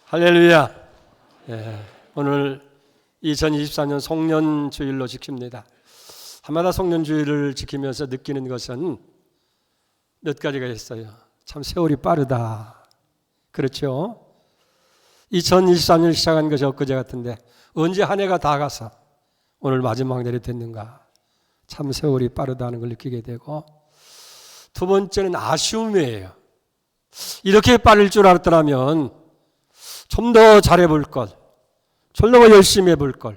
할렐루야. 오늘 2024년 송년주일로 지킵니다. 한마다 송년주일을 지키면서 느끼는 것은 몇 가지가 있어요. 참 세월이 빠르다. 그렇죠? 2023년 시작한 것이 엊그제 같은데 언제 한 해가 다 가서 오늘 마지막 날이 됐는가. 참 세월이 빠르다는 걸 느끼게 되고, 두 번째는 아쉬움이에요. 이렇게 빠를 줄 알았더라면 좀 더 잘해볼 것, 좀 더 열심히 해볼 것,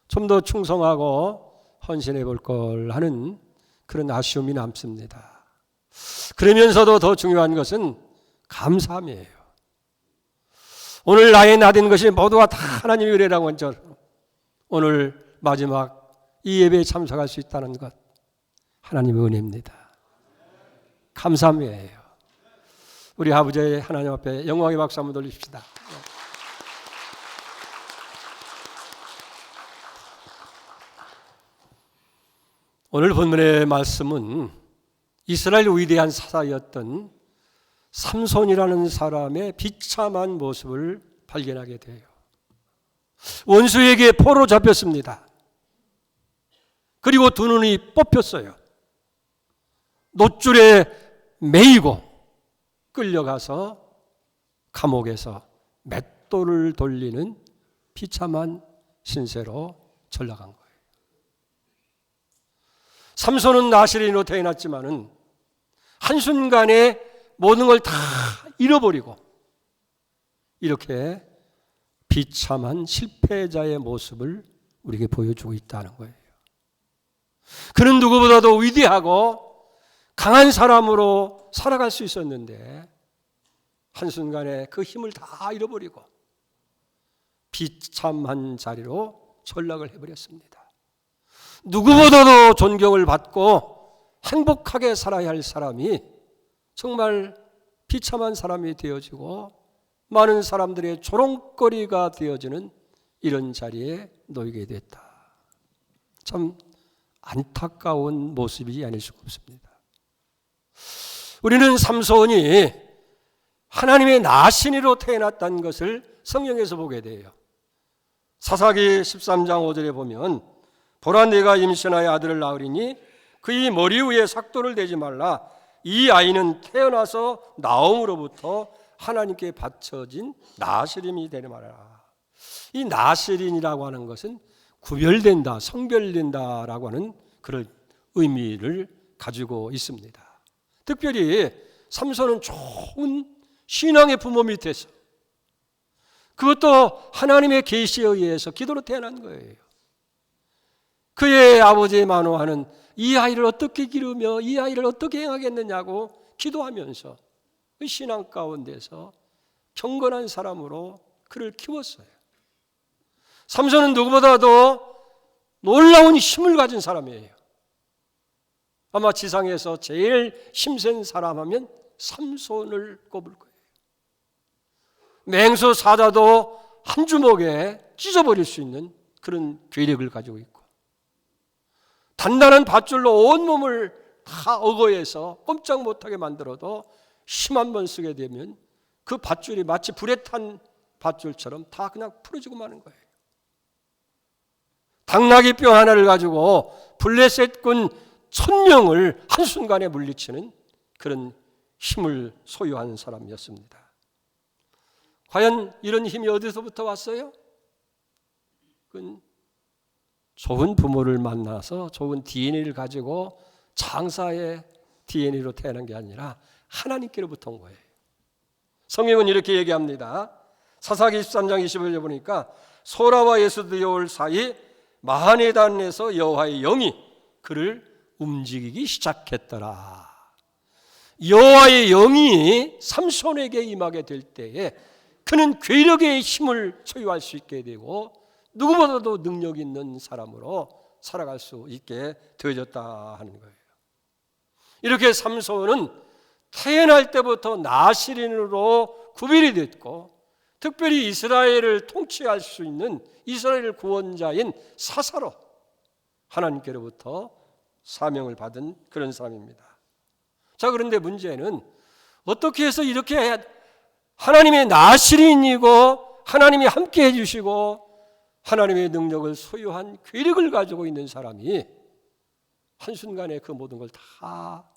좀 더 충성하고 헌신해볼 걸 하는 그런 아쉬움이 남습니다. 그러면서도 더 중요한 것은 감사함이에요. 오늘 나의 나된 것이 모두가 다 하나님의 은혜라고 한 줄, 오늘 마지막 이 예배에 참석할 수 있다는 것, 하나님의 은혜입니다. 감사함이에요. 우리 아버지 하나님 앞에 영광의 박수 한번 돌립시다. 오늘 본문의 말씀은 이스라엘 위대한 사사였던 삼손이라는 사람의 비참한 모습을 발견하게 돼요. 원수에게 포로 잡혔습니다. 그리고 두 눈이 뽑혔어요. 놋줄에 매이고 끌려가서 감옥에서 맷돌을 돌리는 비참한 신세로 전락한 거예요. 삼손은 나시린으로 태어났지만은 한순간에 모든 걸 다 잃어버리고 이렇게 비참한 실패자의 모습을 우리에게 보여주고 있다는 거예요. 그는 누구보다도 위대하고 강한 사람으로 살아갈 수 있었는데 한순간에 그 힘을 다 잃어버리고 비참한 자리로 전락을 해버렸습니다. 누구보다도 존경을 받고 행복하게 살아야 할 사람이 정말 비참한 사람이 되어지고 많은 사람들의 조롱거리가 되어지는 이런 자리에 놓이게 됐다. 참 안타까운 모습이 아닐 수가 없습니다. 우리는 삼손이 하나님의 나신이로 태어났다는 것을 성경에서 보게 돼요. 사사기 13장 5절에 보면 보라 내가 임신하여 아들을 낳으리니 그의 머리 위에 삭도를 대지 말라. 이 아이는 태어나서 나옴으로부터 하나님께 바쳐진 나시린이 되는 말이라. 이 나시린이라고 하는 것은 구별된다, 성별된다라고 하는 그런 의미를 가지고 있습니다. 특별히 삼손은 좋은 신앙의 부모 밑에서, 그것도 하나님의 계시에 의해서 기도로 태어난 거예요. 그의 아버지 마노아는 이 아이를 어떻게 기르며 이 아이를 어떻게 행하겠느냐고 기도하면서 그 신앙 가운데서 경건한 사람으로 그를 키웠어요. 삼손은 누구보다도 놀라운 힘을 가진 사람이에요. 아마 지상에서 제일 힘센 사람 하면 삼손을 꼽을 거예요. 맹수 사자도 한 주먹에 찢어버릴 수 있는 그런 괴력을 가지고 있고, 단단한 밧줄로 온몸을 다 어거해서 꼼짝 못하게 만들어도 힘 한 번 쓰게 되면 그 밧줄이 마치 불에 탄 밧줄처럼 다 그냥 풀어지고 마는 거예요. 당나귀 뼈 하나를 가지고 블레셋군 1000명을 한순간에 물리치는 그런 힘을 소유한 사람이었습니다. 과연 이런 힘이 어디서부터 왔어요? 그건 좋은 부모를 만나서 좋은 DNA를 가지고 장사의 DNA로 태어난 게 아니라 하나님께로부터 온 거예요. 성경은 이렇게 얘기합니다. 사사기 13장 21절에 보니까 소라와 에스드올 사이 마하네단에서 여호와의 영이 그를 움직이기 시작했더라. 여호와의 영이 삼손에게 임하게 될 때에 그는 괴력의 힘을 소유할 수 있게 되고 누구보다도 능력 있는 사람으로 살아갈 수 있게 되어졌다 하는 거예요. 이렇게 삼손은 태어날 때부터 나시린으로 구별이 됐고, 특별히 이스라엘을 통치할 수 있는 이스라엘 구원자인 사사로 하나님께로부터 사명을 받은 그런 사람입니다. 자, 그런데 문제는 어떻게 해서 이렇게 하나님의 나시린이고 하나님이 함께 해주시고 하나님의 능력을 소유한 괴력을 가지고 있는 사람이 한순간에 그 모든 걸 다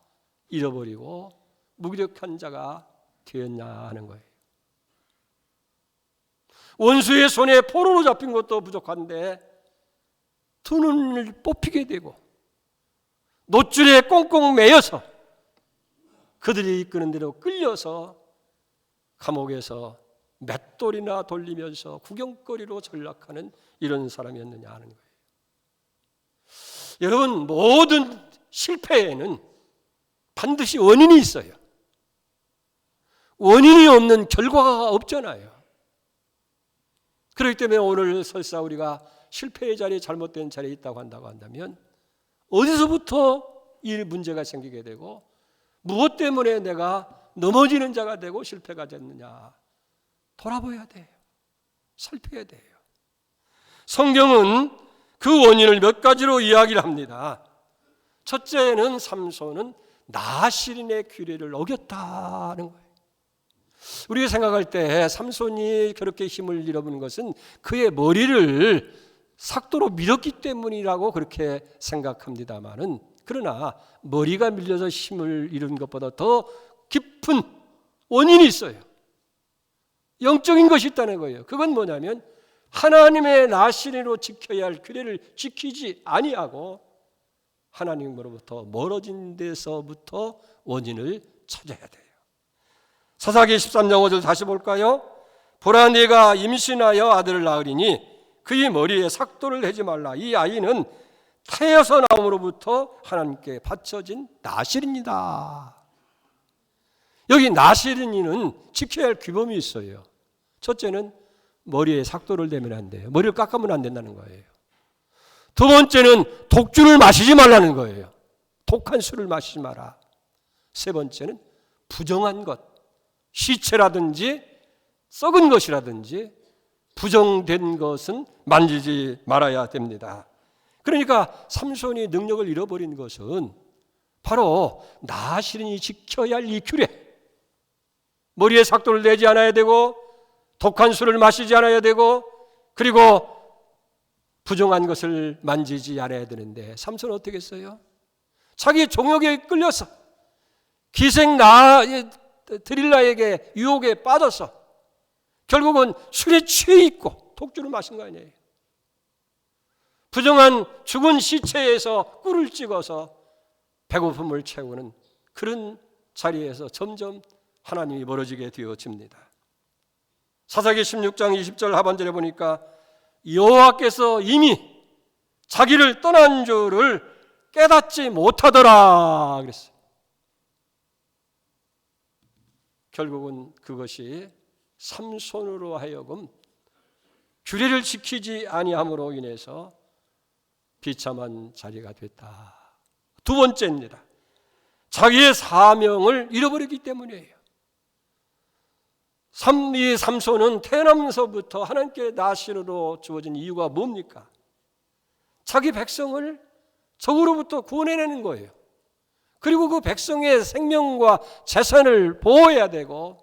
잃어버리고 무기력한 자가 되었냐 하는 거예요. 원수의 손에 포로로 잡힌 것도 부족한데 두 눈을 뽑히게 되고 노줄에 꽁꽁 매여서 그들이 이끄는 대로 끌려서 감옥에서 맷돌이나 돌리면서 구경거리로 전락하는 이런 사람이었느냐 하는 거예요. 여러분, 모든 실패에는 반드시 원인이 있어요. 원인이 없는 결과가 없잖아요. 그렇기 때문에 오늘 설사 우리가 실패의 자리에 잘못된 자리에 있다고 한다면 어디서부터 이 문제가 생기게 되고 무엇 때문에 내가 넘어지는 자가 되고 실패가 됐느냐 돌아봐야 돼요. 살펴야 돼요. 성경은 그 원인을 몇 가지로 이야기를 합니다. 첫째는 삼손은 나시린의 규례를 어겼다는 거예요. 우리가 생각할 때 삼손이 그렇게 힘을 잃어버린 것은 그의 머리를 삭도로 밀었기 때문이라고 그렇게 생각합니다마는, 그러나 머리가 밀려서 힘을 잃은 것보다 더 깊은 원인이 있어요. 영적인 것이 있다는 거예요. 그건 뭐냐면 하나님의 나시린으로 지켜야 할 규례를 지키지 아니하고 하나님으로부터 멀어진 데서부터 원인을 찾아야 돼요. 사사기 13장 5절 다시 볼까요? 보라, 네가 임신하여 아들을 낳으리니 그의 머리에 삭도를 내지 말라. 이 아이는 태에서 나옴으로부터 하나님께 바쳐진 나시린이다. 여기 나시린이는 지켜야 할 규범이 있어요. 첫째는 머리에 삭도를 대면 안 돼요. 머리를 깎으면 안 된다는 거예요. 두 번째는 독주를 마시지 말라는 거예요. 독한 술을 마시지 마라. 세 번째는 부정한 것, 시체라든지 썩은 것이라든지 부정된 것은 만지지 말아야 됩니다. 그러니까 삼손이 능력을 잃어버린 것은 바로 나시린이 지켜야 할 이 규례, 머리에 삭도를 내지 않아야 되고 독한 술을 마시지 않아야 되고 그리고 부정한 것을 만지지 않아야 되는데, 삼손은 어떻게 했어요? 자기 종역에 끌려서 기생 드릴라에게 유혹에 빠져서 결국은 술에 취해 있고 독주를 마신 거 아니에요. 부정한 죽은 시체에서 꿀을 찍어서 배고픔을 채우는 그런 자리에서 점점 하나님이 멀어지게 되어집니다. 사사기 16장 20절 하반절에 보니까 여호와께서 이미 자기를 떠난 줄을 깨닫지 못하더라 그랬어요. 결국은 그것이 삼손으로 하여금 규례를 지키지 아니함으로 인해서 비참한 자리가 됐다. 두 번째입니다. 자기의 사명을 잃어버리기 때문이에요. 이 삼손은 태어나면서부터 하나님께 나시린으로 주어진 이유가 뭡니까? 자기 백성을 적으로부터 구원해내는 거예요. 그리고 그 백성의 생명과 재산을 보호해야 되고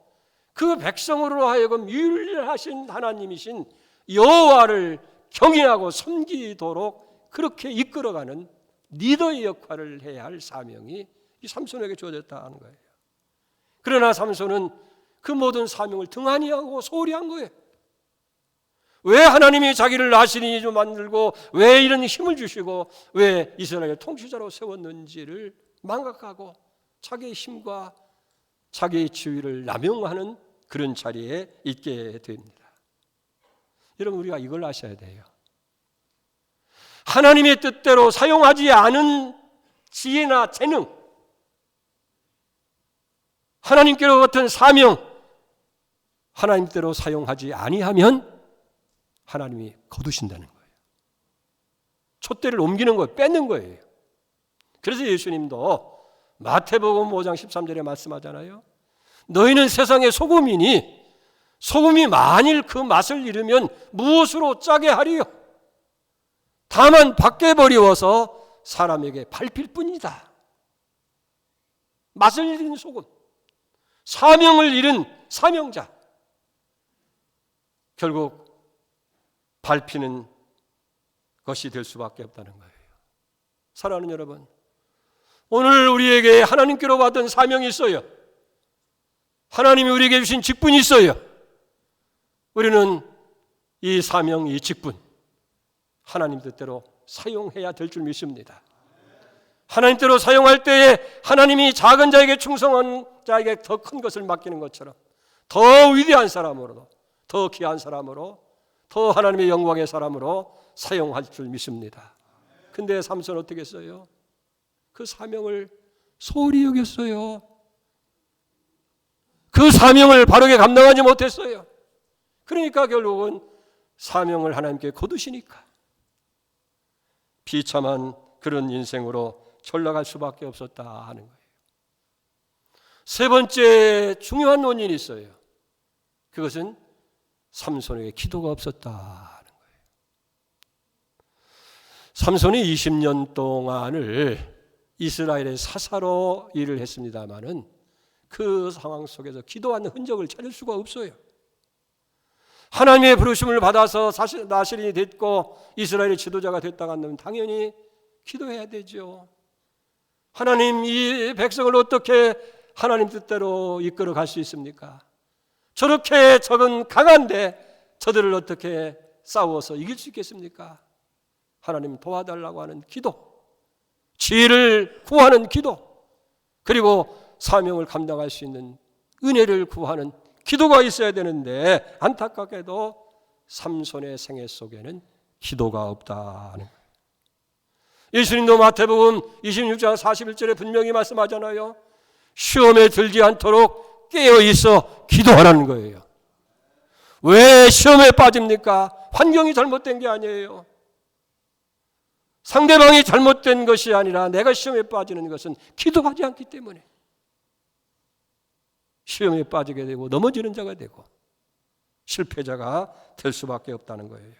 그 백성으로 하여금 유일하신 하나님이신 여호와를 경외하고 섬기도록 그렇게 이끌어가는 리더의 역할을 해야 할 사명이 이 삼손에게 주어졌다는 거예요. 그러나 삼손은 그 모든 사명을 등한히 하고 소홀히 한 거예요. 왜 하나님이 자기를 나시린으로 만들고 왜 이런 힘을 주시고 왜 이스라엘 통치자로 세웠는지를 망각하고 자기의 힘과 자기의 지위를 남용하는 그런 자리에 있게 됩니다. 여러분, 우리가 이걸 아셔야 돼요. 하나님의 뜻대로 사용하지 않은 지혜나 재능, 하나님께로 같은 사명, 하나님대로 사용하지 아니하면 하나님이 거두신다는 거예요. 촛대를 옮기는 거예요. 뺏는 거예요. 그래서 예수님도 마태복음 5장 13절에 말씀하잖아요. 너희는 세상의 소금이니 소금이 만일 그 맛을 잃으면 무엇으로 짜게 하리요? 다만 밖에 버리워서 사람에게 밟힐 뿐이다. 맛을 잃은 소금, 사명을 잃은 사명자, 결국 밟히는 것이 될 수밖에 없다는 거예요. 사랑하는 여러분, 오늘 우리에게 하나님께로 받은 사명이 있어요. 하나님이 우리에게 주신 직분이 있어요. 우리는 이 사명, 이 직분 하나님 뜻대로 사용해야 될 줄 믿습니다. 하나님 뜻대로 사용할 때에 하나님이 작은 자에게 충성한 자에게 더 큰 것을 맡기는 것처럼 더 위대한 사람으로, 더 귀한 사람으로, 더 하나님의 영광의 사람으로 사용할 줄 믿습니다. 근데 삼손 어떻게 했어요? 그 사명을 소홀히 여겼어요. 그 사명을 바르게 감당하지 못했어요. 그러니까 결국은 사명을 하나님께 거두시니까 비참한 그런 인생으로 전락할 수밖에 없었다 하는 거예요. 세 번째 중요한 원인이 있어요. 그것은 삼손에게 기도가 없었다 하는 거예요. 삼손이 20년 동안을 이스라엘의 사사로 일을 했습니다마는 그 상황 속에서 기도하는 흔적을 찾을 수가 없어요. 하나님의 부르심을 받아서 나실인이 됐고 이스라엘의 지도자가 됐다고 한다면 당연히 기도해야 되죠. 하나님, 이 백성을 어떻게 하나님 뜻대로 이끌어 갈 수 있습니까? 저렇게 적은 강한데 저들을 어떻게 싸워서 이길 수 있겠습니까? 하나님 도와달라고 하는 기도, 지혜를 구하는 기도, 그리고 사명을 감당할 수 있는 은혜를 구하는 기도가 있어야 되는데 안타깝게도 삼손의 생애 속에는 기도가 없다는 거예요. 예수님도 마태복음 26장 41절에 분명히 말씀하잖아요. 시험에 들지 않도록 깨어 있어 기도하라는 거예요. 왜 시험에 빠집니까? 환경이 잘못된 게 아니에요. 상대방이 잘못된 것이 아니라 내가 시험에 빠지는 것은 기도하지 않기 때문에 시험에 빠지게 되고 넘어지는 자가 되고 실패자가 될 수밖에 없다는 거예요.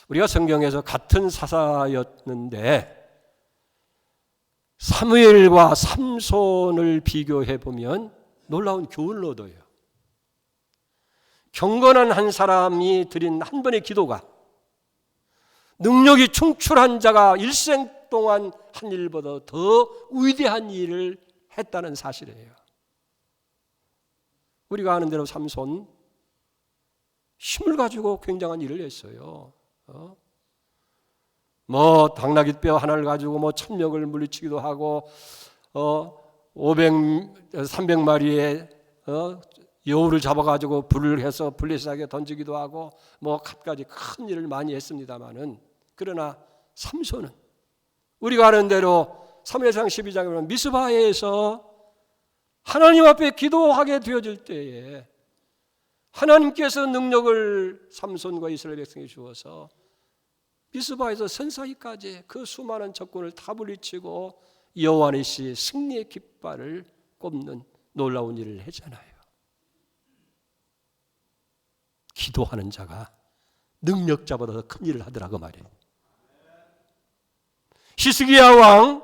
우리가 성경에서 같은 사사였는데 사무엘과 삼손을 비교해 보면 놀라운 교훈을 얻어요. 경건한 한 사람이 드린 한 번의 기도가 능력이 충출한 자가 일생 동안 한 일보다 더 위대한 일을 했다는 사실이에요. 우리가 아는 대로 삼손 힘을 가지고 굉장한 일을 했어요. 당나귀뼈 하나를 가지고 1000명을 물리치기도 하고 300마리의 여우를 잡아가지고 불을 해서 블레셋에게 던지기도 하고 갖가지 큰 일을 많이 했습니다마는, 그러나 삼손은 우리가 아는 대로 사무엘상 12장에 보면 미스바에서 하나님 앞에 기도하게 되어질 때에 하나님께서 능력을 삼손과 이스라엘 백성에 주어서 미스바에서 선사히까지 그 수많은 적군을 다 물리치고 여호와 니시 승리의 깃발을 꼽는 놀라운 일을 했잖아요. 기도하는 자가 능력자보다 더 큰 일을 하더라고 말이에요. 히스기야 왕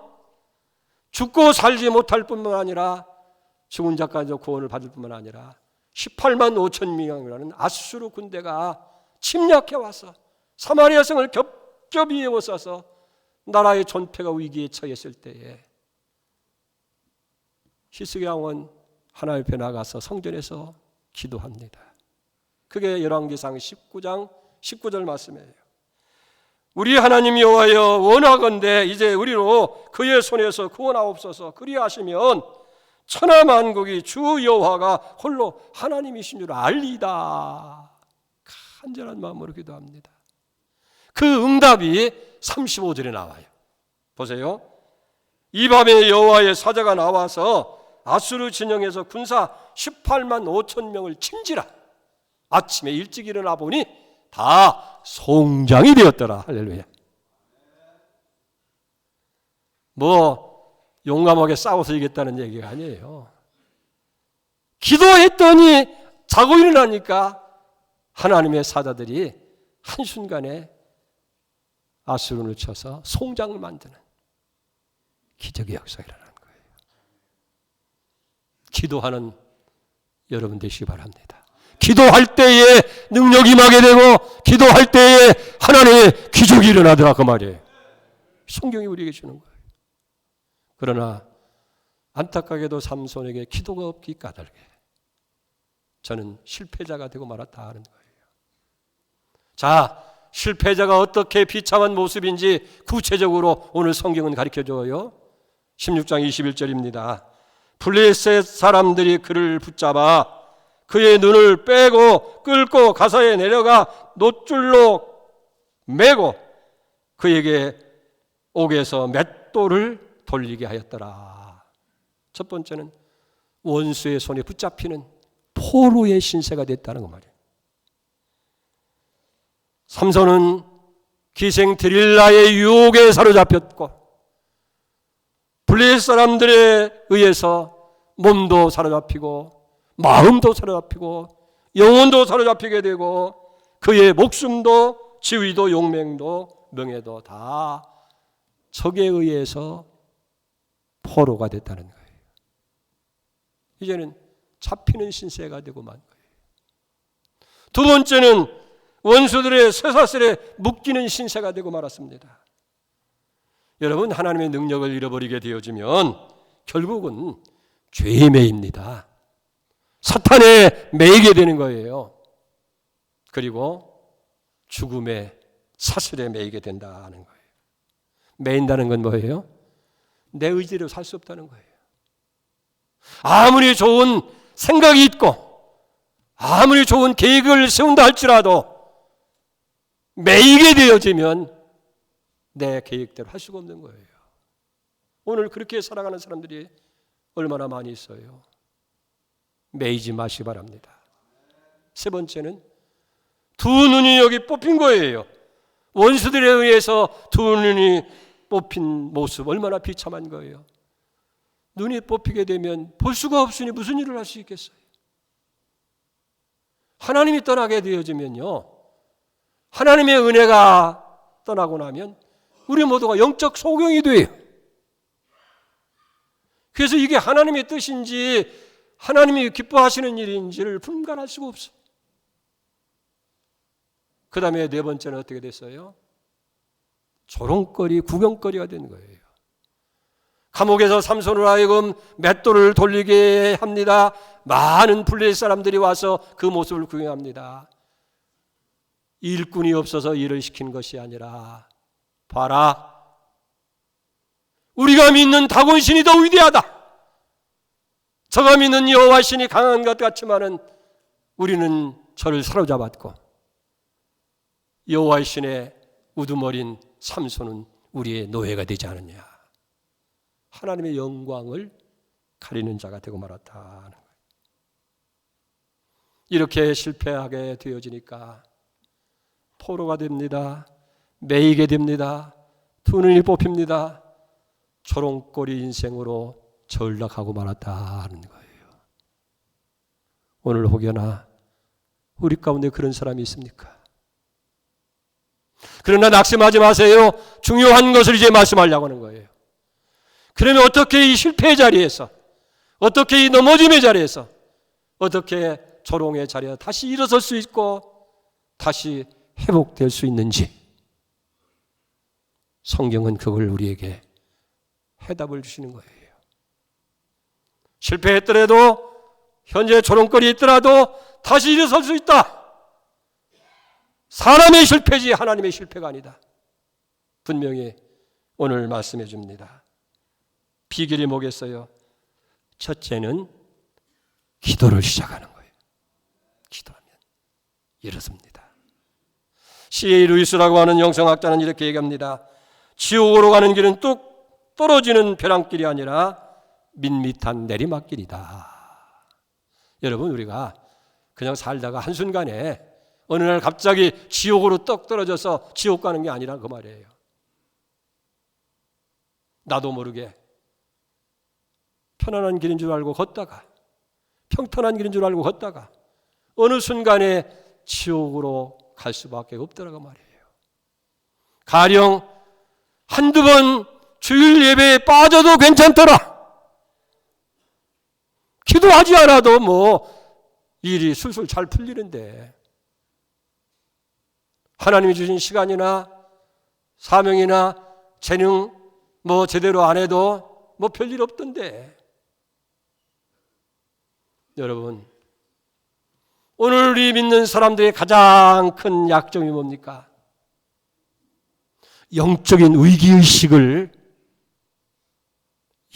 죽고 살지 못할 뿐만 아니라 죽은 자까지 구원을 받을 뿐만 아니라 18만 5천 명이라는 아수르 군대가 침략해 와서 사마리아 성을 겹겹이 에워싸서 나라의 존폐가 위기에 처했을 때에 히스기야 왕은 하나님 앞에 나가서 성전에서 기도합니다. 그게 열왕기상 19장 19절 말씀이에요. 우리 하나님 여호와여, 원하건대 이제 우리로 그의 손에서 구원하옵소서. 그리하시면 천하 만국이 주 여호와가 홀로 하나님이신 줄 알리다. 간절한 마음으로 기도합니다. 그 응답이 35절에 나와요. 보세요. 이 밤에 여호와의 사자가 나와서 아수르 진영에서 군사 18만 5천 명을 침지라. 아침에 일찍 일어나 보니 다 송장이 되었더라. 할렐루야. 용감하게 싸워서 이겼다는 얘기가 아니에요. 기도했더니 자고 일어나니까 하나님의 사자들이 한순간에 아수르를 쳐서 송장을 만드는 기적의 역사가 일어나는 거예요. 기도하는 여러분 되시기 바랍니다. 기도할 때에 능력이 임하게 되고 기도할 때에 하나님의 기적이 일어나더라 그 말이에요. 성경이 우리에게 주는 거예요. 그러나 안타깝게도 삼손에게 기도가 없기 까닭에 저는 실패자가 되고 말았다 하는 거예요. 자, 실패자가 어떻게 비참한 모습인지 구체적으로 오늘 성경은 가르쳐줘요. 16장 21절입니다. 블레셋 사람들이 그를 붙잡아 그의 눈을 빼고 끌고 가사에 내려가 놋줄로 매고 그에게 옥에서 맷돌을 돌리게 하였더라. 첫 번째는 원수의 손에 붙잡히는 포로의 신세가 됐다는 거 말이에요. 삼손은 기생 드릴라의 유혹에 사로잡혔고 블레셋 사람들에 의해서 몸도 사로잡히고 마음도 사로잡히고 영혼도 사로잡히게 되고 그의 목숨도 지위도 용맹도 명예도 다 적에 의해서 포로가 됐다는 거예요. 이제는 잡히는 신세가 되고 만 거예요. 두 번째는 원수들의 쇠사슬에 묶이는 신세가 되고 말았습니다. 여러분, 하나님의 능력을 잃어버리게 되어지면 결국은 죄에 매입니다. 사탄에 매이게 되는 거예요. 그리고 죽음의 사슬에 매이게 된다는 거예요. 매인다는 건 뭐예요? 내 의지로 살 수 없다는 거예요. 아무리 좋은 생각이 있고 아무리 좋은 계획을 세운다 할지라도 매이게 되어지면 내 계획대로 할 수가 없는 거예요. 오늘 그렇게 살아가는 사람들이 얼마나 많이 있어요. 매이지 마시기 바랍니다. 세 번째는 두 눈이 여기 뽑힌 거예요. 원수들에 의해서 두 눈이 뽑힌 모습 얼마나 비참한 거예요. 눈이 뽑히게 되면 볼 수가 없으니 무슨 일을 할 수 있겠어요. 하나님이 떠나게 되어지면요, 하나님의 은혜가 떠나고 나면 우리 모두가 영적 소경이 돼요. 그래서 이게 하나님의 뜻인지 하나님이 기뻐하시는 일인지를 분간할 수가 없어요. 그 다음에 네 번째는 어떻게 됐어요? 조롱거리, 구경거리가 된 거예요. 감옥에서 삼손으로 하여금 맷돌을 돌리게 합니다. 많은 블레셋 사람들이 와서 그 모습을 구경합니다. 일꾼이 없어서 일을 시킨 것이 아니라 봐라, 우리가 믿는 다곤 신이 더 위대하다. 저가 믿는 여호와 신이 강한 것 같지만은 우리는 저를 사로잡았고 여호와 신의 우두머린 삼손은 우리의 노예가 되지 않느냐. 하나님의 영광을 가리는 자가 되고 말았다는 거예요. 이렇게 실패하게 되어지니까 포로가 됩니다. 매이게 됩니다. 두 눈이 뽑힙니다. 조롱거리 인생으로 전락하고 말았다는 거예요. 오늘 혹여나 우리 가운데 그런 사람이 있습니까? 그러나 낙심하지 마세요. 중요한 것을 이제 말씀하려고 하는 거예요. 그러면 어떻게 이 실패의 자리에서, 어떻게 이 넘어짐의 자리에서, 어떻게 조롱의 자리에 다시 일어설 수 있고 다시 회복될 수 있는지, 성경은 그걸 우리에게 해답을 주시는 거예요. 실패했더라도, 현재 조롱거리 있더라도 다시 일어설 수 있다. 사람의 실패지 하나님의 실패가 아니다. 분명히 오늘 말씀해 줍니다. 비결이 뭐겠어요? 첫째는 기도를 시작하는 거예요. 기도하면 일어섭니다. C.A. 루이스라고 하는 영성학자는 이렇게 얘기합니다. 지옥으로 가는 길은 뚝 떨어지는 벼랑길이 아니라 밋밋한 내리막길이다. 여러분, 우리가 그냥 살다가 한순간에 어느 날 갑자기 지옥으로 떡 떨어져서 지옥 가는 게 아니라 그 말이에요. 나도 모르게 편안한 길인 줄 알고 걷다가, 평탄한 길인 줄 알고 걷다가 어느 순간에 지옥으로 갈 수밖에 없더라고 말이에요. 가령 한두 번 주일 예배에 빠져도 괜찮더라. 기도하지 않아도 뭐 일이 술술 잘 풀리는데 하나님이 주신 시간이나 사명이나 재능 제대로 안 해도 별일 없던데. 여러분, 오늘 우리 믿는 사람들의 가장 큰 약점이 뭡니까? 영적인 위기의식을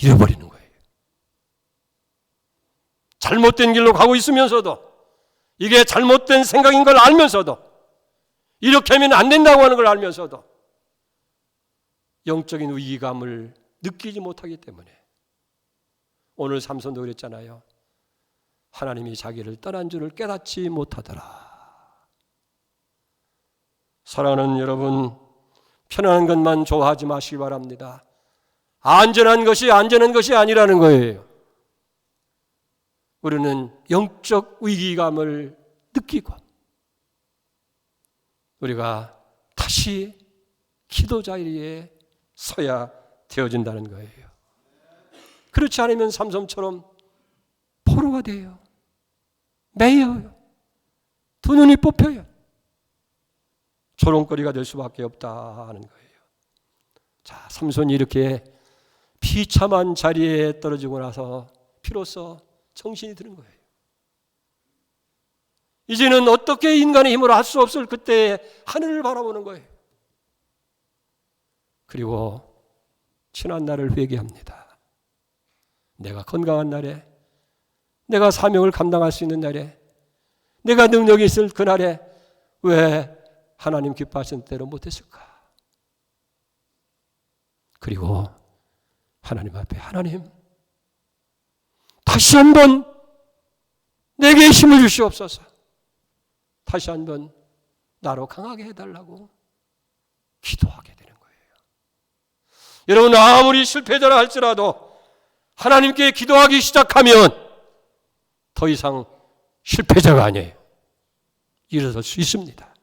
잃어버리는 거예요. 잘못된 길로 가고 있으면서도, 이게 잘못된 생각인 걸 알면서도, 이렇게 하면 안 된다고 하는 걸 알면서도 영적인 위기감을 느끼지 못하기 때문에 오늘 삼손도 그랬잖아요. 하나님이 자기를 떠난 줄을 깨닫지 못하더라. 사랑하는 여러분, 편안한 것만 좋아하지 마시기 바랍니다. 안전한 것이 아니라는 거예요. 우리는 영적 위기감을 느끼고 우리가 다시 기도 자리에 서야 되어진다는 거예요. 그렇지 않으면 삼손처럼 포로가 돼요. 매여요. 두 눈이 뽑혀요. 조롱거리가 될 수밖에 없다 하는 거예요. 자, 삼손이 이렇게 비참한 자리에 떨어지고 나서 비로소 정신이 드는 거예요. 이제는 어떻게 인간의 힘으로 할 수 없을 그때 하늘을 바라보는 거예요. 그리고 지난 날을 회개합니다. 내가 건강한 날에, 내가 사명을 감당할 수 있는 날에, 내가 능력이 있을 그날에 왜 하나님 기뻐하신 대로 못했을까? 그리고 하나님 앞에, 하나님 다시 한번 내게 힘을 주시옵소서. 다시 한번 나로 강하게 해달라고 기도하게 되는 거예요. 여러분, 아무리 실패자라 할지라도 하나님께 기도하기 시작하면 더 이상 실패자가 아니에요. 일어설 수 있습니다.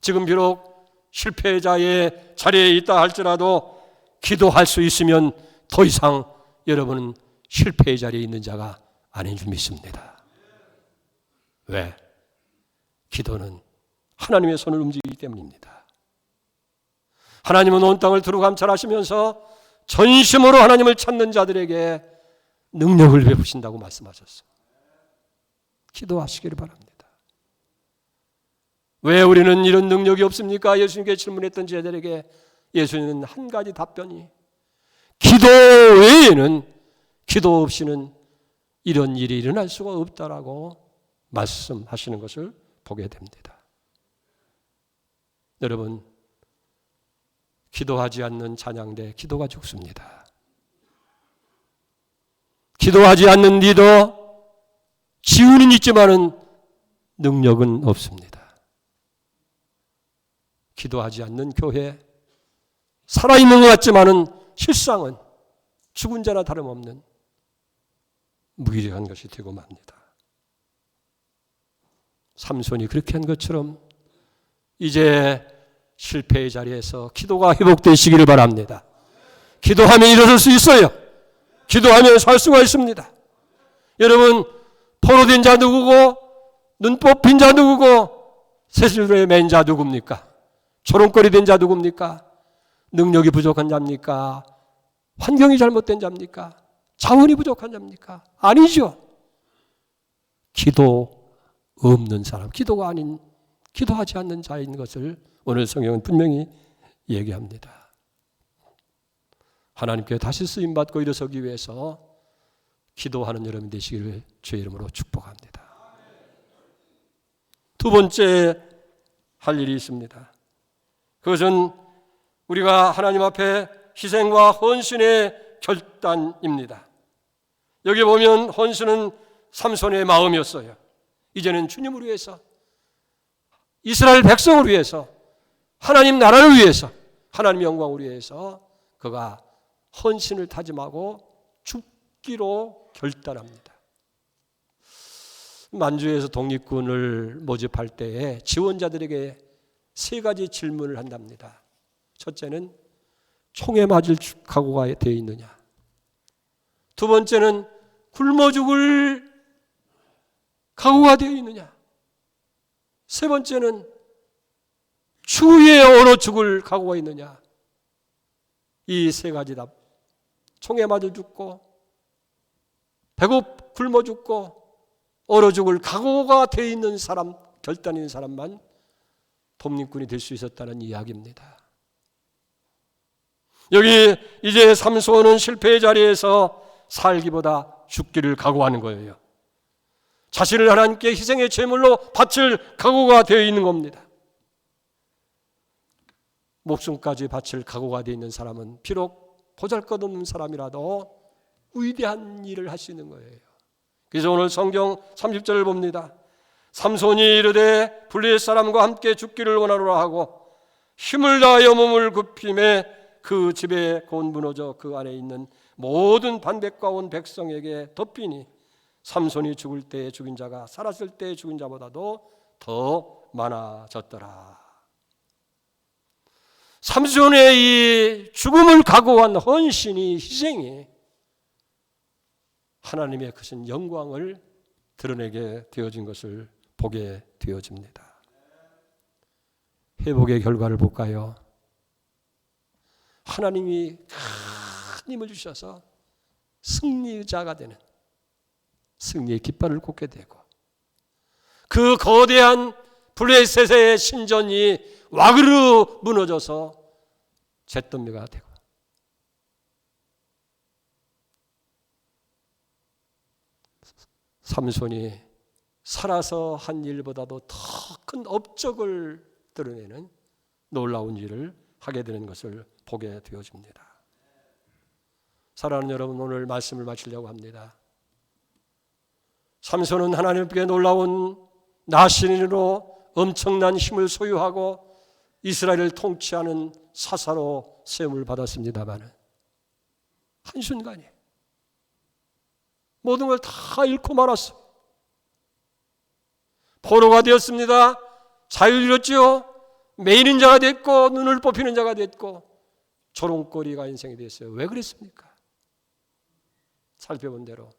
지금 비록 실패자의 자리에 있다 할지라도 기도할 수 있으면 더 이상 여러분은 실패의 자리에 있는 자가 아닌 줄 믿습니다. 왜? 기도는 하나님의 손을 움직이기 때문입니다. 하나님은 온 땅을 두루 감찰하시면서 전심으로 하나님을 찾는 자들에게 능력을 베푸신다고 말씀하셨어요. 기도하시기를 바랍니다. 왜 우리는 이런 능력이 없습니까? 예수님께 질문했던 제자들에게 예수님은 한 가지 답변이, 기도 외에는, 기도 없이는 이런 일이 일어날 수가 없다라고 말씀하시는 것을 보게 됩니다. 여러분, 기도하지 않는 찬양대 기도가 죽습니다. 기도하지 않는 리더, 지위는 있지만은 능력은 없습니다. 기도하지 않는 교회, 살아있는 것 같지만은 실상은 죽은 자나 다름없는 무기력한 것이 되고 맙니다. 삼손이 그렇게 한 것처럼 이제 실패의 자리에서 기도가 회복되시기를 바랍니다. 기도하면 일어설 수 있어요. 기도하면 살 수가 있습니다. 여러분, 포로된 자 누구고, 눈 뽑힌 자 누구고, 세술에 맨 자 누굽니까? 조롱거리 된 자 누굽니까? 능력이 부족한 자입니까? 환경이 잘못된 자입니까? 자원이 부족한 자입니까? 아니죠. 기도 없는 사람, 기도가 아닌, 기도하지 않는 자인 것을 오늘 성경은 분명히 얘기합니다. 하나님께 다시 쓰임받고 일어서기 위해서 기도하는 여러분 되시기를 주의 이름으로 축복합니다. 두 번째 할 일이 있습니다. 그것은 우리가 하나님 앞에 희생과 헌신의 결단입니다. 여기 보면 헌신은 삼손의 마음이었어요. 이제는 주님을 위해서, 이스라엘 백성을 위해서, 하나님 나라를 위해서, 하나님 영광을 위해서 그가 헌신을 다짐하고 죽기로 결단합니다. 만주에서 독립군을 모집할 때에 지원자들에게 세 가지 질문을 한답니다. 첫째는 총에 맞을 각오가 되어 있느냐? 두 번째는 굶어 죽을 각오가 되어 있느냐? 세 번째는 추위에 얼어 죽을 각오가 있느냐? 이 세 가지다. 총에 맞아 죽고, 굶어 죽고, 얼어 죽을 각오가 되어 있는 사람, 결단 있는 사람만 독립군이 될 수 있었다는 이야기입니다. 여기 이제 삼손은 실패의 자리에서 살기보다 죽기를 각오하는 거예요. 자신을 하나님께 희생의 제물로 바칠 각오가 되어 있는 겁니다. 목숨까지 바칠 각오가 되어 있는 사람은 비록 보잘것없는 사람이라도 위대한 일을 할 수 있는 거예요. 그래서 오늘 성경 30절을 봅니다. 삼손이 이르되 블레셋 사람과 함께 죽기를 원하노라 하고 힘을 다하여 몸을 굽힘에 그 집에 곧 무너져 그 안에 있는 모든 반백과 온 백성에게 덮이니 삼손이 죽을 때에 죽인 자가 살았을 때에 죽인 자보다도 더 많아졌더라. 삼손의 이 죽음을 각오한 헌신이, 희생이 하나님의 크신 영광을 드러내게 되어진 것을 보게 되어집니다. 회복의 결과를 볼까요? 하나님이 큰 힘을 주셔서 승리자가 되는, 승리의 깃발을 꽂게 되고, 그 거대한 블레셋의 신전이 와그르 무너져서 잿더미가 되고, 삼손이 살아서 한 일보다도 더 큰 업적을 드러내는 놀라운 일을 하게 되는 것을 보게 되어집니다. 사랑하는 여러분, 오늘 말씀을 마치려고 합니다. 삼손은 하나님께 놀라운 나신인으로 엄청난 힘을 소유하고 이스라엘을 통치하는 사사로 세움을 받았습니다만 한순간에 모든 걸 다 잃고 말았어. 포로가 되었습니다. 자유를 잃었지요. 매이는 자가 됐고 눈을 뽑히는 자가 됐고 조롱거리가 인생이 됐어요. 왜 그랬습니까? 살펴본 대로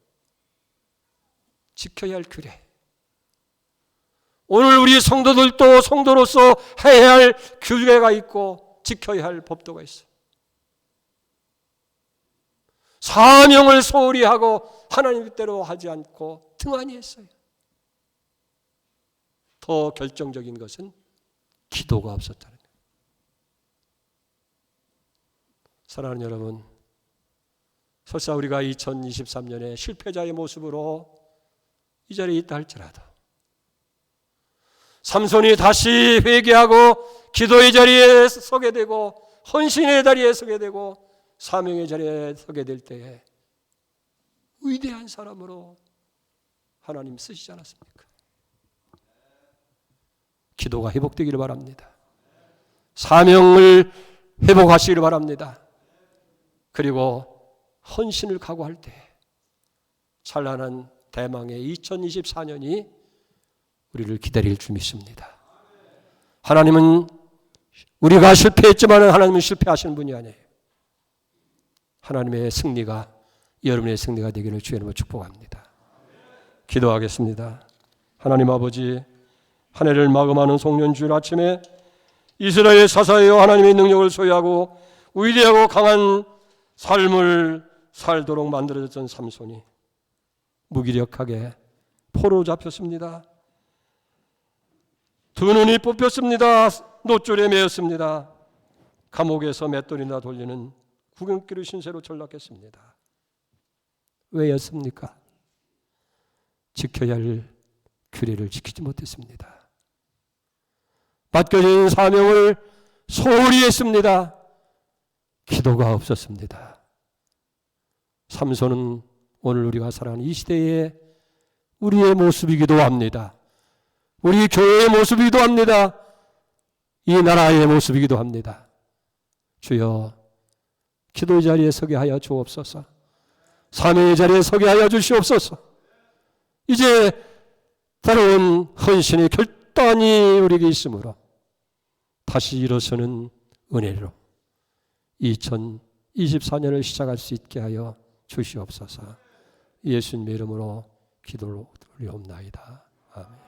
지켜야 할 규례, 오늘 우리 성도들도 성도로서 해야 할 규례가 있고 지켜야 할 법도가 있어요. 사명을 소홀히 하고 하나님 뜻대로 하지 않고 등한히 했어요. 더 결정적인 것은 기도가 없었다는 거예요. 사랑하는 여러분, 설사 우리가 2023년에 실패자의 모습으로 이 자리에 있다 할지라도 삼손이 다시 회개하고 기도의 자리에 서게 되고 헌신의 자리에 서게 되고 사명의 자리에 서게 될 때에 위대한 사람으로 하나님 쓰시지 않았습니까? 기도가 회복되기를 바랍니다. 사명을 회복하시기를 바랍니다. 그리고 헌신을 각오할 때 찬란한 대망의 2024년이 우리를 기다릴 줄 믿습니다. 하나님은 우리가 실패했지만 하나님은 실패하시는 분이 아니에요. 하나님의 승리가 여러분의 승리가 되기를 주의 이름으로 축복합니다. 기도하겠습니다. 하나님 아버지, 한 해를 마감하는 송년주일 아침에 이스라엘 사사여 하나님의 능력을 소유하고 위대하고 강한 삶을 살도록 만들어졌던 삼손이 무기력하게 포로 잡혔습니다. 두 눈이 뽑혔습니다. 노줄에 매였습니다. 감옥에서 맷돌이나 돌리는 구경기를 신세로 전락했습니다. 왜였습니까? 지켜야 할 규례를 지키지 못했습니다. 맡겨진 사명을 소홀히 했습니다. 기도가 없었습니다. 삼손은 오늘 우리가 살아가는 이 시대에 우리의 모습이기도 합니다. 우리 교회의 모습이기도 합니다. 이 나라의 모습이기도 합니다. 주여, 기도의 자리에 서게 하여 주옵소서. 사명의 자리에 서게 하여 주시옵소서. 이제 새로운 헌신의 결단이 우리에게 있으므로 다시 일어서는 은혜로 2024년을 시작할 수 있게 하여 주시옵소서. 예수님의 이름으로 기도를 올리옵나이다. 아멘.